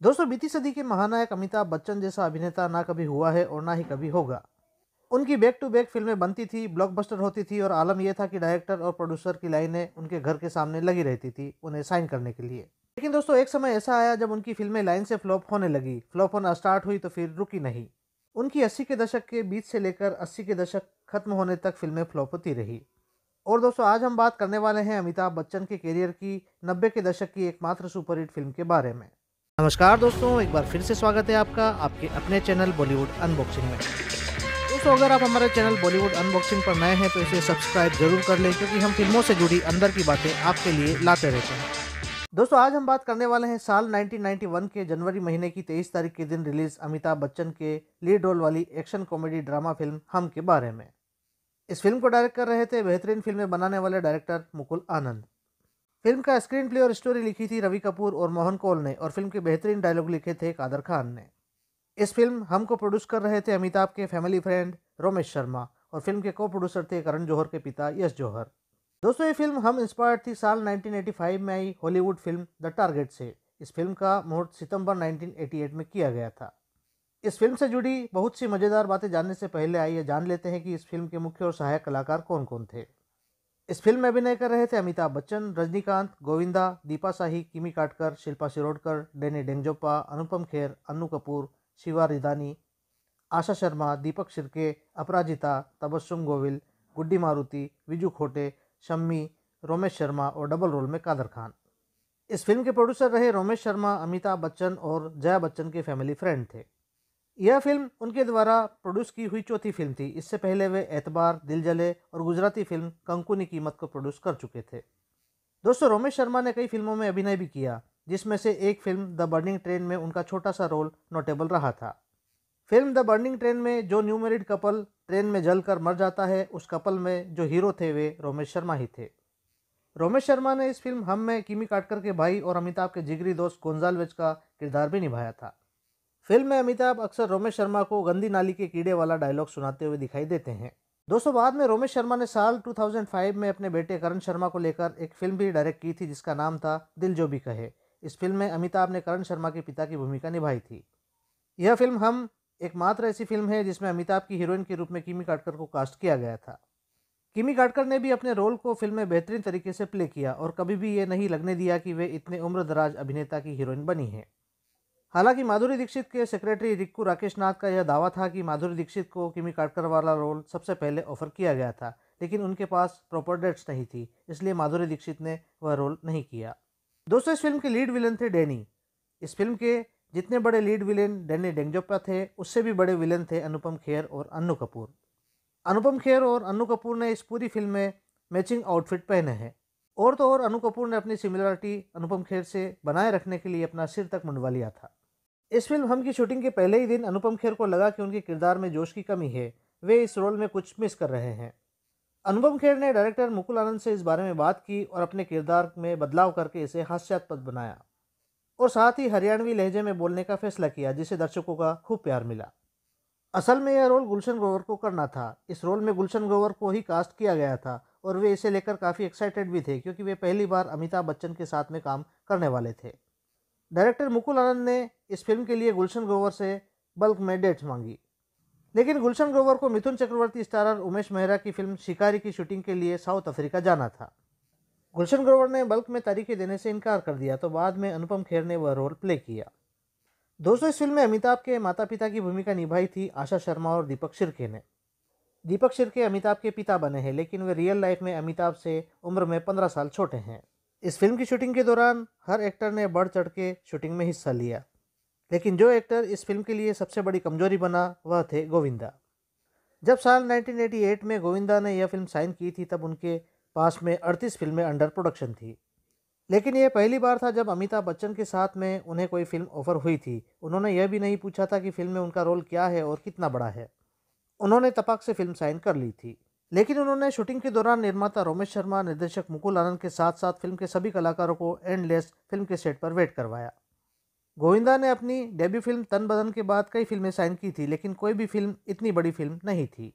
दोस्तों, बीती सदी के महानायक अमिताभ बच्चन जैसा अभिनेता ना कभी हुआ है और ना ही कभी होगा। उनकी बैक टू बैक फिल्में बनती थी, ब्लॉकबस्टर होती थी और आलम यह था कि डायरेक्टर और प्रोड्यूसर की लाइनें उनके घर के सामने लगी रहती थी उन्हें साइन करने के लिए। लेकिन दोस्तों, एक समय ऐसा आया जब उनकी फिल्में लाइन से फ्लॉप होने लगी। फ्लॉप होना स्टार्ट हुई तो फिर रुकी नहीं। उनकी 80 के दशक के बीच से लेकर 80 के दशक खत्म होने तक फिल्में फ्लॉप होती रही। और दोस्तों, आज हम बात करने वाले हैं अमिताभ बच्चन के करियर की 90 के दशक की एकमात्र सुपरहिट फिल्म के बारे में। नमस्कार दोस्तों, एक बार फिर से स्वागत है आपका आपके अपने चैनल बॉलीवुड अनबॉक्सिंग में। दोस्तों, अगर आप हमारे चैनल बॉलीवुड अनबॉक्सिंग पर नए हैं तो इसे सब्सक्राइब जरूर कर लें, क्योंकि हम फिल्मों से जुड़ी अंदर की बातें आपके लिए लाते रहते हैं। दोस्तों, आज हम बात करने वाले हैं साल 1991 के जनवरी महीने की 23 तारीख के दिन रिलीज अमिताभ बच्चन के लीड रोल वाली एक्शन कॉमेडी ड्रामा फिल्म हम के बारे में। इस फिल्म को डायरेक्ट कर रहे थे बेहतरीन फिल्में बनाने वाले डायरेक्टर मुकुल आनंद। फिल्म का स्क्रीन प्ले और स्टोरी लिखी थी रवि कपूर और मोहन कौल ने, और फिल्म के बेहतरीन डायलॉग लिखे थे कादर खान ने। इस फिल्म हमको प्रोड्यूस कर रहे थे अमिताभ के फैमिली फ्रेंड रोमेश शर्मा, और फिल्म के को प्रोड्यूसर थे करण जौहर के पिता यश जौहर। दोस्तों, ये फिल्म हम इंस्पायर्ड थी साल 1985 में आई हॉलीवुड फिल्म द टारगेट से। इस फिल्म का मुहूर्त सितंबर 1988 में किया गया था। इस फिल्म से जुड़ी बहुत सी मज़ेदार बातें जानने से पहले आइए जान लेते हैं कि इस फिल्म के मुख्य और सहायक कलाकार कौन कौन थे। इस फिल्म में अभिनय कर रहे थे अमिताभ बच्चन, रजनीकांत, गोविंदा, दीपा शाही, किमी काटकर, शिल्पा शिरोडकर, डैनी डेंगजोप्पा, अनुपम खेर, अन्नू कपूर, शिवा रिदानी, आशा शर्मा, दीपक शिर्के, अपराजिता, तबस्सुम गोविल, गुड्डी मारुति, विजू खोटे, शम्मी, रोमेश शर्मा और डबल रोल में कादर खान। इस फिल्म के प्रोड्यूसर रहे रोमेश शर्मा, अमिताभ बच्चन और जया बच्चन के फैमिली फ्रेंड थे। यह फिल्म उनके द्वारा प्रोड्यूस की हुई चौथी फिल्म थी। इससे पहले वे एतबार, दिल जले और गुजराती फिल्म कंकु की कीमत को प्रोड्यूस कर चुके थे। दोस्तों, रोमेश शर्मा ने कई फिल्मों में अभिनय भी किया, जिसमें से एक फिल्म द बर्निंग ट्रेन में उनका छोटा सा रोल नोटेबल रहा था। फिल्म द बर्निंग ट्रेन में जो न्यू मैरिड कपल ट्रेन में जलकर मर जाता है, उस कपल में जो हीरो थे वे रोमेश शर्मा ही थे। रोमेश शर्मा ने इस फिल्म हम में किमी काटकर के भाई और अमिताभ के जिगरी दोस्त गोंजाल्वेज का किरदार भी निभाया था। फिल्म में अमिताभ अक्सर रोमेश शर्मा को गंदी नाली के कीड़े वाला डायलॉग सुनाते हुए दिखाई देते हैं। दोस्तों, बाद में रोमेश शर्मा ने साल 2005 में अपने बेटे करण शर्मा को लेकर एक फिल्म भी डायरेक्ट की थी, जिसका नाम था दिल जो भी कहे। इस फिल्म में अमिताभ ने करण शर्मा के पिता की भूमिका निभाई थी। यह फिल्म हम एकमात्र ऐसी फिल्म है जिसमें अमिताभ की हीरोइन के रूप में किमी काटकर को कास्ट किया गया था। किमी काटकर ने भी अपने रोल को फिल्म में बेहतरीन तरीके से प्ले किया और कभी भी ये नहीं लगने दिया कि वे इतने उम्रदराज अभिनेता की हीरोइन बनी है। हालांकि माधुरी दीक्षित के सेक्रेटरी रिक्कू राकेश नाथ का यह दावा था कि माधुरी दीक्षित को किमी काटकर वाला रोल सबसे पहले ऑफर किया गया था, लेकिन उनके पास प्रॉपर डेट्स नहीं थी, इसलिए माधुरी दीक्षित ने वह रोल नहीं किया। दोस्तों, इस फिल्म के लीड विलन थे डैनी। इस फिल्म के जितने बड़े लीड विलेन डैनी डेंगजोप्पा थे, उससे भी बड़े विलन थे अनुपम खेर और अन्नू कपूर। अनुपम खेर और अन्नू कपूर ने इस पूरी फिल्म में मैचिंग आउटफिट पहने हैं। और तो और अन्नू कपूर ने अपनी सिमिलरिटी अनुपम खेर से बनाए रखने के लिए अपना सिर तक मुंडवा लिया था। इस फिल्म हम की शूटिंग के पहले ही दिन अनुपम खेर को लगा कि उनके किरदार में जोश की कमी है, वे इस रोल में कुछ मिस कर रहे हैं। अनुपम खेर ने डायरेक्टर मुकुल आनंद से इस बारे में बात की और अपने किरदार में बदलाव करके इसे हास्यास्पद बनाया, और साथ ही हरियाणवी लहजे में बोलने का फैसला किया, जिसे दर्शकों का खूब प्यार मिला। असल में यह रोल गुलशन ग्रोवर को करना था। इस रोल में गुलशन ग्रोवर को ही कास्ट किया गया था और वे इसे लेकर काफ़ी एक्साइटेड भी थे, क्योंकि वे पहली बार अमिताभ बच्चन के साथ में काम करने वाले थे। डायरेक्टर मुकुल आनंद ने इस फिल्म के लिए गुलशन ग्रोवर से बल्क में डेट्स मांगी, लेकिन गुलशन ग्रोवर को मिथुन चक्रवर्ती स्टारर उमेश मेहरा की फिल्म शिकारी की शूटिंग के लिए साउथ अफ्रीका जाना था। गुलशन ग्रोवर ने बल्क में तारीखें देने से इनकार कर दिया, तो बाद में अनुपम खेर ने वह रोल प्ले किया। दोस्तों, इस फिल्म में अमिताभ के माता पिता की भूमिका निभाई थी आशा शर्मा और दीपक शिर्के ने। दीपक शिर्के अमिताभ के पिता बने हैं, लेकिन वे रियल लाइफ में अमिताभ से उम्र में 15 साल छोटे हैं। इस फिल्म की शूटिंग के दौरान हर एक्टर ने बढ़ चढ़ के शूटिंग में हिस्सा लिया, लेकिन जो एक्टर इस फिल्म के लिए सबसे बड़ी कमजोरी बना वह थे गोविंदा। जब साल 1988 में गोविंदा ने यह फिल्म साइन की थी, तब उनके पास में 38 फिल्में अंडर प्रोडक्शन थी। लेकिन यह पहली बार था जब अमिताभ बच्चन के साथ में उन्हें कोई फिल्म ऑफर हुई थी। उन्होंने यह भी नहीं पूछा था कि फिल्म में उनका रोल क्या है और कितना बड़ा है। उन्होंने तपाक से फिल्म साइन कर ली थी। लेकिन उन्होंने शूटिंग के दौरान निर्माता रोमेश शर्मा, निर्देशक मुकुल आनंद के साथ साथ फिल्म के सभी कलाकारों को एंडलेस फिल्म के सेट पर वेट करवाया। गोविंदा ने अपनी डेब्यू फिल्म तन बदन के बाद कई फिल्में साइन की थी, लेकिन कोई भी फिल्म इतनी बड़ी फिल्म नहीं थी।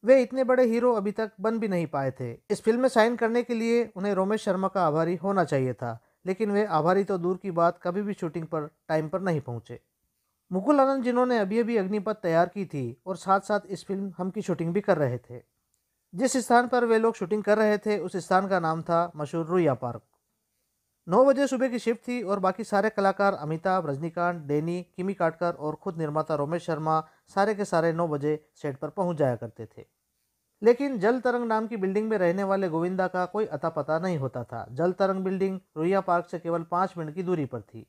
वे इतने बड़े हीरो अभी तक बन भी नहीं पाए थे। इस फिल्म में साइन करने के लिए उन्हें रोमेश शर्मा का आभारी होना चाहिए था, लेकिन वे आभारी तो दूर की बात, कभी भी शूटिंग पर टाइम पर नहीं पहुंचे। मुकुल आनंद, जिन्होंने अभी अभी अग्निपथ तैयार की थी और साथ साथ इस फिल्म हम की शूटिंग भी कर रहे थे, जिस स्थान पर वे लोग शूटिंग कर रहे थे उस स्थान का नाम था मशहूर रुइया पार्क। 9 बजे सुबह की शिफ्ट थी और बाकी सारे कलाकार अमिताभ, रजनीकांत, डैनी, किमी काटकर और खुद निर्माता रोमेश शर्मा सारे के सारे 9 बजे सेट पर पहुंच जाया करते थे। लेकिन जल तरंग नाम की बिल्डिंग में रहने वाले गोविंदा का कोई अता पता नहीं होता था। जल तरंग बिल्डिंग रुइया पार्क से केवल 5 मिनट की दूरी पर थी।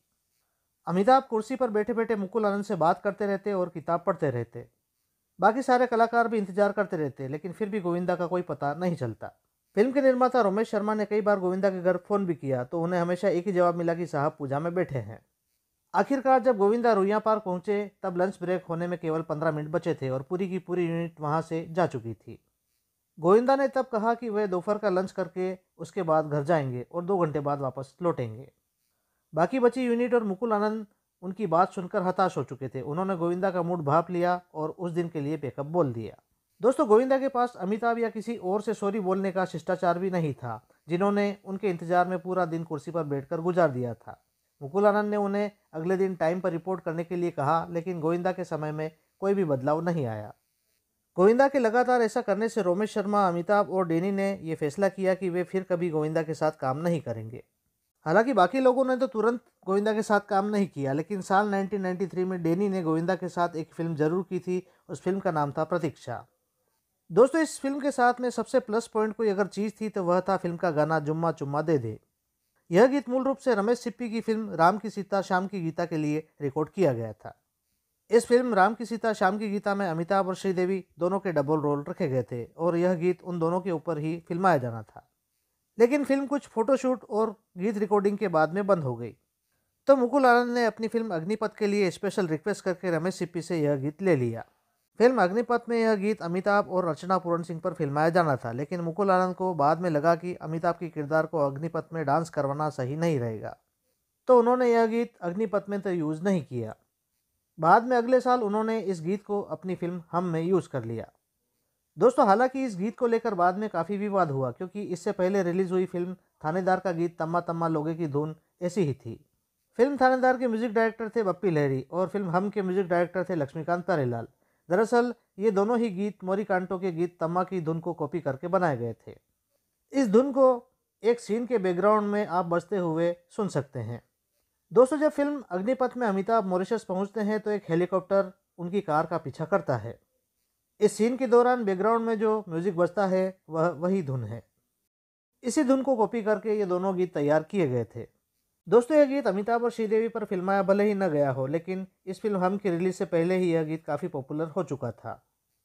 अमिताभ कुर्सी पर बैठे बैठे मुकुल आनंद से बात करते रहते और किताब पढ़ते रहते। बाकी सारे कलाकार भी इंतजार करते रहते, लेकिन फिर भी गोविंदा का कोई पता नहीं चलता। फिल्म के निर्माता रोमेश शर्मा ने कई बार गोविंदा के घर फोन भी किया तो उन्हें हमेशा एक ही जवाब मिला कि साहब पूजा में बैठे हैं। आखिरकार जब गोविंदा रुइया पार्क पहुंचे तब लंच ब्रेक होने में केवल 15 मिनट बचे थे और पूरी की पूरी यूनिट वहां से जा चुकी थी। गोविंदा ने तब कहा कि वे दोपहर का लंच करके उसके बाद घर जाएंगे और 2 घंटे बाद वापस लौटेंगे। बाकी बची यूनिट और मुकुल आनंद उनकी बात सुनकर हताश हो चुके थे। उन्होंने गोविंदा का मूड भाप लिया और उस दिन के लिए पैकअप बोल दिया। दोस्तों, गोविंदा के पास अमिताभ या किसी और से सॉरी बोलने का शिष्टाचार भी नहीं था, जिन्होंने उनके इंतजार में पूरा दिन कुर्सी पर बैठकर गुजार दिया था। मुकुल आनंद ने उन्हें अगले दिन टाइम पर रिपोर्ट करने के लिए कहा, लेकिन गोविंदा के समय में कोई भी बदलाव नहीं आया। गोविंदा के लगातार ऐसा करने से रोमेश शर्मा, अमिताभ और डैनी ने यह फैसला किया कि वे फिर कभी गोविंदा के साथ काम नहीं करेंगे। हालांकि बाकी लोगों ने तो तुरंत गोविंदा के साथ काम नहीं किया, लेकिन साल 1993 में डैनी ने गोविंदा के साथ एक फिल्म जरूर की थी। उस फिल्म का नाम था प्रतीक्षा। दोस्तों, इस फिल्म के साथ में सबसे प्लस पॉइंट कोई अगर चीज़ थी तो वह था फिल्म का गाना जुम्मा चुम्मा दे दे। यह गीत मूल रूप से रमेश सिप्पी की फिल्म राम की सीता श्याम की गीता के लिए रिकॉर्ड किया गया था। इस फिल्म राम की सीता श्याम की गीता में अमिताभ और श्रीदेवी दोनों के डबल रोल रखे गए थे और यह गीत उन दोनों के ऊपर ही फिल्माया जाना था। लेकिन फिल्म कुछ फोटोशूट और गीत रिकॉर्डिंग के बाद में बंद हो गई, तो मुकुल आनंद ने अपनी फिल्म अग्निपथ के लिए स्पेशल रिक्वेस्ट करके रमेश सिप्पी से यह गीत ले लिया। फिल्म अग्निपथ में यह गीत अमिताभ और रचना पूरन सिंह पर फिल्माया जाना था, लेकिन मुकुल आनंद को बाद में लगा कि अमिताभ के किरदार को अग्निपथ में डांस करवाना सही नहीं रहेगा, तो उन्होंने यह गीत अग्निपथ में तो यूज़ नहीं किया। बाद में अगले साल उन्होंने इस गीत को अपनी फिल्म हम में यूज़ कर लिया। दोस्तों, हालांकि इस गीत को लेकर बाद में काफ़ी विवाद हुआ, क्योंकि इससे पहले रिलीज हुई फिल्म थानेदार का गीत तम्मा तम्मा लोगे की धुन ऐसी ही थी। फिल्म थानेदार के म्यूजिक डायरेक्टर थे बप्पी लहरी और फिल्म हम के म्यूजिक डायरेक्टर थे लक्ष्मीकांत प्यारेलाल। दरअसल ये दोनों ही गीत मोरी कांटो के गीत तम्मा की धुन को कॉपी करके बनाए गए थे। इस धुन को एक सीन के बैकग्राउंड में आप बजते हुए सुन सकते हैं। दोस्तों, जब फिल्म अग्निपथ में अमिताभ मॉरिशस पहुंचते हैं तो एक हेलीकॉप्टर उनकी कार का पीछा करता है। इस सीन के दौरान बैकग्राउंड में जो म्यूजिक बजता है वह वही धुन है। इसी धुन को कॉपी करके ये दोनों गीत तैयार किए गए थे। दोस्तों, यह गीत अमिताभ और श्रीदेवी पर फिल्माया भले ही न गया हो, लेकिन इस फिल्म हम की रिलीज से पहले ही यह गीत काफ़ी पॉपुलर हो चुका था।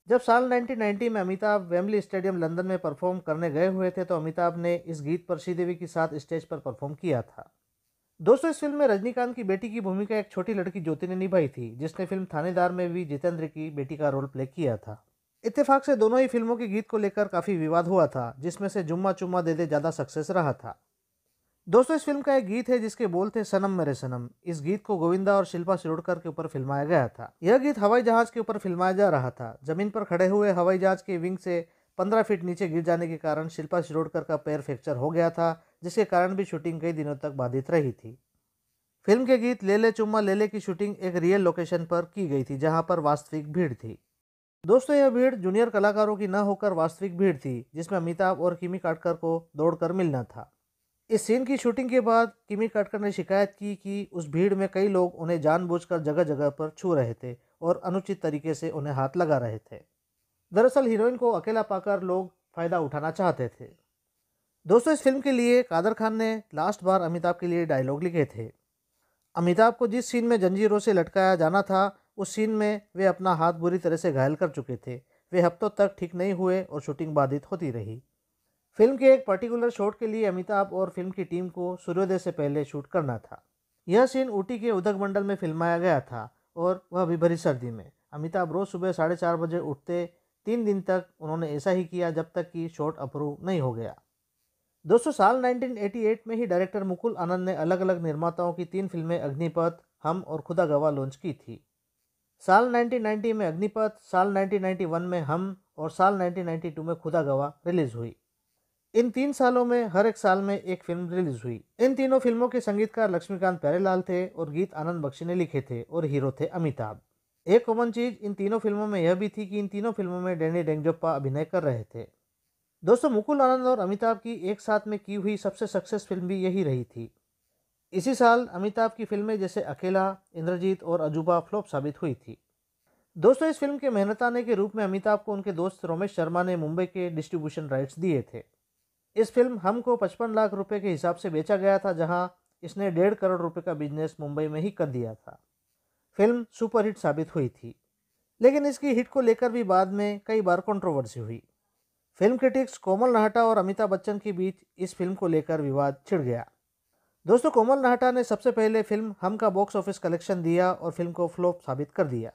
जब साल 1990 में अमिताभ वेम्बली स्टेडियम लंदन में परफॉर्म करने गए हुए थे तो अमिताभ ने इस गीत पर श्रीदेवी के साथ स्टेज पर परफॉर्म किया था। दोस्तों, इस फिल्म में रजनीकांत की बेटी की भूमिका एक छोटी लड़की ज्योति ने निभाई थी, जिसने फिल्म थानेदार में भी जितेंद्र की बेटी का रोल प्ले किया था। इत्तेफाक से दोनों ही फिल्मों के गीत को लेकर काफ़ी विवाद हुआ था, जिसमें से जुम्मा चुम्मा दे दे ज़्यादा सक्सेस रहा था। दोस्तों, इस फिल्म का एक गीत है जिसके बोल थे सनम मेरे सनम। इस गीत को गोविंदा और शिल्पा शिरोडकर के ऊपर फिल्माया गया था। यह गीत हवाई जहाज के ऊपर फिल्माया जा रहा था। जमीन पर खड़े हुए हवाई जहाज के विंग से 15 फीट नीचे गिर जाने के कारण शिल्पा शिरोडकर का पैर फ्रैक्चर हो गया था, जिसके कारण भी शूटिंग कई दिनों तक बाधित रही थी। फिल्म के गीत ले ले चुम्मा ले ले की शूटिंग एक रियल लोकेशन पर की गई थी, जहां पर वास्तविक भीड़ थी। दोस्तों, यह भीड़ जूनियर कलाकारों की न होकर वास्तविक भीड़ थी, जिसमें अमिताभ और किमी काटकर को दौड़कर मिलना था। इस सीन की शूटिंग के बाद किमी काटकर ने शिकायत की कि उस भीड़ में कई लोग उन्हें जानबूझकर जगह जगह पर छू रहे थे और अनुचित तरीके से उन्हें हाथ लगा रहे थे। दरअसल हीरोइन को अकेला पाकर लोग फ़ायदा उठाना चाहते थे। दोस्तों, इस फिल्म के लिए कादर खान ने लास्ट बार अमिताभ के लिए डायलॉग लिखे थे। अमिताभ को जिस सीन में जंजीरों से लटकाया जाना था, उस सीन में वे अपना हाथ बुरी तरह से घायल कर चुके थे। वे हफ्तों तक ठीक नहीं हुए और शूटिंग बाधित होती रही। फिल्म के एक पर्टिकुलर शॉट के लिए अमिताभ और फिल्म की टीम को सूर्योदय से पहले शूट करना था। यह सीन ऊटी के उदकमंडल में फिल्माया गया था और वह भी भरी सर्दी में। अमिताभ रोज़ सुबह 4:30 बजे उठते। 3 दिन तक उन्होंने ऐसा ही किया जब तक कि शॉट अप्रूव नहीं हो गया। दोस्तों, साल 1988 में ही डायरेक्टर मुकुल आनंद ने अलग अलग निर्माताओं की 3 फिल्में अग्निपथ, हम और खुदा गवाह लॉन्च की थी। साल 1990 में अग्निपथ, साल 1991 में हम और साल 1992 में खुदा गवाह रिलीज हुई। इन 3 सालों में हर एक साल में एक फिल्म रिलीज हुई। इन तीनों फिल्मों के संगीतकार लक्ष्मीकांत प्यारेलाल थे और गीत आनंद बख्शी ने लिखे थे और हीरो थे अमिताभ। एक कॉमन चीज इन तीनों फिल्मों में यह भी थी कि इन तीनों फिल्मों में डैनी डेंजोप्पा अभिनय कर रहे थे। दोस्तों, मुकुल आनंद और अमिताभ की एक साथ में की हुई सबसे सक्सेस फिल्म भी यही रही थी। इसी साल अमिताभ की फिल्में जैसे अकेला, इंद्रजीत और अजूबा फ्लॉप साबित हुई थी। दोस्तों, इस फिल्म के मेहनताने के रूप में अमिताभ को उनके दोस्त रोमेश शर्मा ने मुंबई के डिस्ट्रीब्यूशन राइट्स दिए थे। इस फिल्म हम को 55 लाख रुपए के हिसाब से बेचा गया था, जहां इसने 1.5 करोड़ रुपए का बिजनेस मुंबई में ही कर दिया था। फिल्म सुपरहिट साबित हुई थी, लेकिन इसकी हिट को लेकर भी बाद में कई बार कंट्रोवर्सी हुई। फिल्म क्रिटिक्स कोमल नाहटा और अमिताभ बच्चन के बीच इस फिल्म को लेकर विवाद छिड़ गया। दोस्तों, कोमल नाहटा ने सबसे पहले फिल्म हम का बॉक्स ऑफिस कलेक्शन दिया और फिल्म को फ्लॉप साबित कर दिया।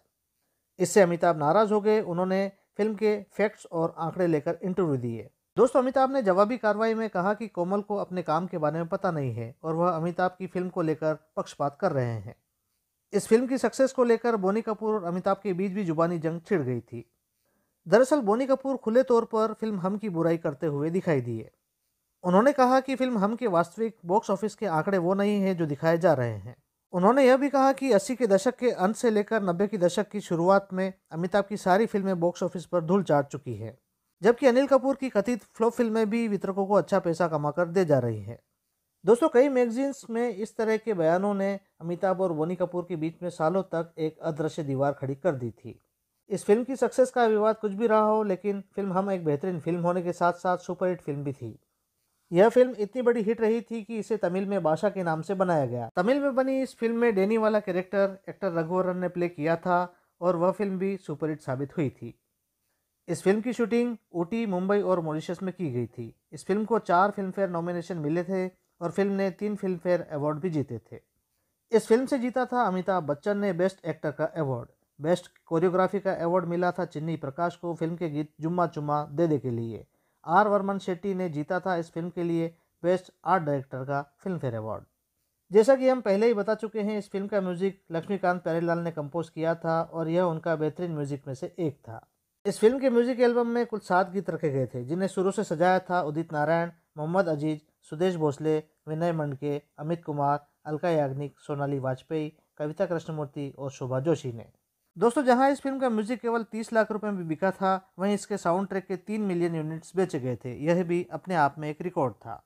इससे अमिताभ नाराज हो गए। उन्होंने फिल्म के फैक्ट्स और आंकड़े लेकर इंटरव्यू दिए। दोस्तों, अमिताभ ने जवाबी कार्रवाई में कहा कि कोमल को अपने काम के बारे में पता नहीं है और वह अमिताभ की फिल्म को लेकर पक्षपात कर रहे हैं। इस फिल्म की सक्सेस को लेकर बोनी कपूर और अमिताभ के बीच भी जुबानी जंग छिड़ गई थी। दरअसल बोनी कपूर खुले तौर पर फिल्म हम की बुराई करते हुए दिखाई दिए। उन्होंने कहा कि फिल्म हम के वास्तविक बॉक्स ऑफिस के आंकड़े वो नहीं है जो दिखाए जा रहे हैं। उन्होंने यह भी कहा कि 80 के दशक के अंत से लेकर 90 के दशक की शुरुआत में अमिताभ की सारी फिल्में बॉक्स ऑफिस पर धूल चाट चुकी है, जबकि अनिल कपूर की कथित फ्लॉप फिल्में भी वितरकों को अच्छा पैसा कमाकर दे जा रही हैं। दोस्तों, कई मैगजीन्स में इस तरह के बयानों ने अमिताभ और बोनी कपूर के बीच में सालों तक एक अदृश्य दीवार खड़ी कर दी थी। इस फिल्म की सक्सेस का विवाद कुछ भी रहा हो, लेकिन फिल्म हम एक बेहतरीन फिल्म होने के साथ साथ सुपरहिट फिल्म भी थी। यह फिल्म इतनी बड़ी हिट रही थी कि इसे तमिल में बादशाह के नाम से बनाया गया। तमिल में बनी इस फिल्म में डैनी वाला कैरेक्टर एक्टर रघुवरन ने प्ले किया था और वह फिल्म भी सुपरहिट साबित हुई थी। इस फिल्म की शूटिंग ऊटी, मुंबई और मॉरिशस में की गई थी। इस फिल्म को 4 फिल्मफेयर नॉमिनेशन मिले थे और फिल्म ने 3 फिल्मफेयर अवार्ड भी जीते थे। इस फिल्म से जीता था अमिताभ बच्चन ने बेस्ट एक्टर का अवार्ड। बेस्ट कोरियोग्राफी का अवार्ड मिला था चिन्नी प्रकाश को फिल्म के गीत जुम्मा चुम्मा दे दे के लिए। आर वर्मन शेट्टी ने जीता था इस फिल्म के लिए बेस्ट आर्ट डायरेक्टर का फिल्मफेयर अवार्ड। जैसा कि हम पहले ही बता चुके हैं, इस फिल्म का म्यूजिक लक्ष्मीकांत प्यारेलाल ने कंपोज किया था और यह उनका बेहतरीन म्यूजिक में से एक था। इस फिल्म के म्यूजिक एल्बम में कुल 7 गीत रखे गए थे, जिन्हें शुरू से सजाया था उदित नारायण, मोहम्मद अजीज, सुदेश भोसले, विनय मंडके, अमित कुमार, अलका याग्निक, सोनाली वाजपेयी, कविता कृष्णमूर्ति और शोभा जोशी ने। दोस्तों, जहां इस फिल्म का म्यूजिक केवल 30 लाख रुपए में बिका था, वहीं इसके साउंड ट्रैक के 3 मिलियन यूनिट्स बेचे गए थे। यह भी अपने आप में एक रिकॉर्ड था।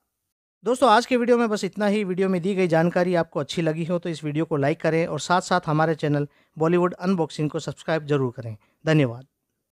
दोस्तों, आज के वीडियो में बस इतना ही। वीडियो में दी गई जानकारी आपको अच्छी लगी हो तो इस वीडियो को लाइक करें और साथ साथ हमारे चैनल बॉलीवुड अनबॉक्सिंग को सब्सक्राइब जरूर करें। धन्यवाद।